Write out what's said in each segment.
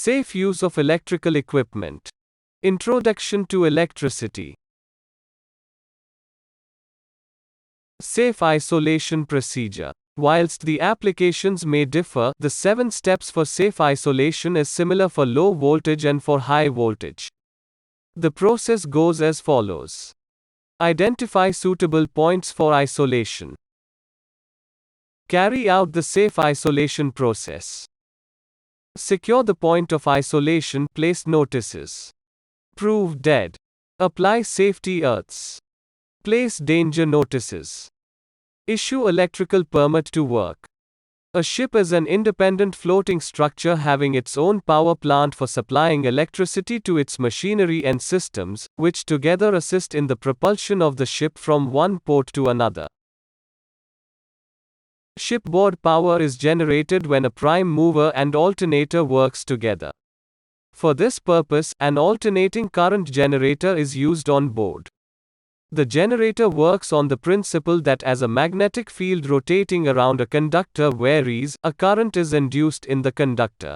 Safe use of electrical equipment. Introduction to electricity. Safe isolation procedure. Whilst the applications may differ, the 7 steps for safe isolation is similar for low voltage and for high voltage. The process goes as follows. Identify suitable points for isolation. Carry out the safe isolation process. Secure the point of isolation, place notices. Prove dead. Apply safety earths. Place danger notices. Issue electrical permit to work. A ship is an independent floating structure having its own power plant for supplying electricity to its machinery and systems, which together assist in the propulsion of the ship from one port to another. Shipboard power is generated when a prime mover and alternator works together. For this purpose, an alternating current generator is used on board. The generator works on the principle that as a magnetic field rotating around a conductor varies, a current is induced in the conductor.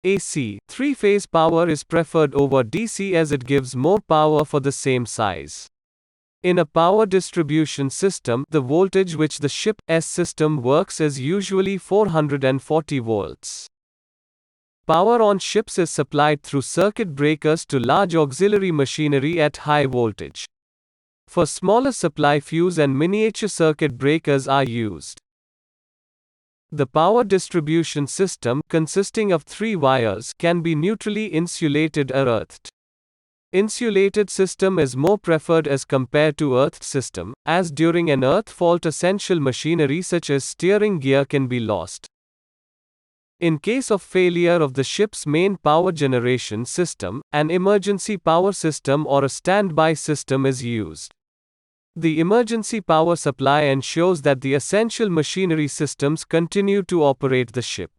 AC, 3-phase power is preferred over DC as it gives more power for the same size. In a power distribution system, the voltage which the ship's system works is usually 440 volts. Power on ships is supplied through circuit breakers to large auxiliary machinery at high voltage. For smaller supply, fuse and miniature circuit breakers are used. The power distribution system, consisting of 3 wires, can be neutrally insulated or earthed. Insulated system is more preferred as compared to earthed system, as during an earth fault essential machinery such as steering gear can be lost. In case of failure of the ship's main power generation system, an emergency power system or a standby system is used. The emergency power supply ensures that the essential machinery systems continue to operate the ship.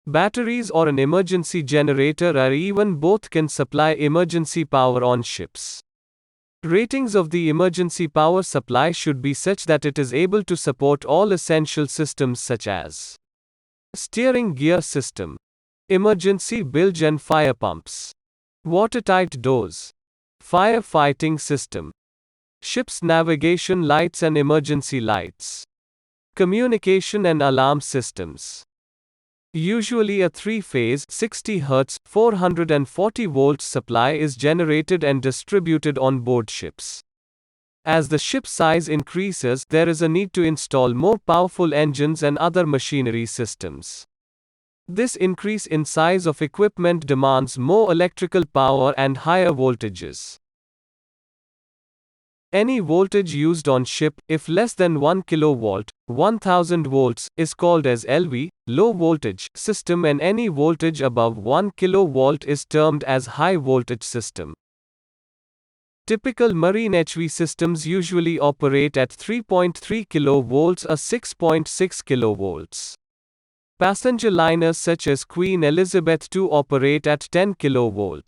Batteries or an emergency generator or even both can supply emergency power on ships. Ratings of the emergency power supply should be such that it is able to support all essential systems such as steering gear system, emergency bilge and fire pumps, watertight doors, firefighting system, ship's navigation lights and emergency lights, communication and alarm systems. Usually a 3-phase 60 Hz, 440 volts supply is generated and distributed on board ships. As the ship size increases, there is a need to install more powerful engines and other machinery systems. This increase in size of equipment demands more electrical power and higher voltages. Any voltage used on ship, if less than 1 kV, 1000 volts, is called as LV, low voltage system, and any voltage above 1 kV is termed as high voltage system. Typical marine HV systems usually operate at 3.3 kV or 6.6 kV. Passenger liners such as Queen Elizabeth II operate at 10 kV.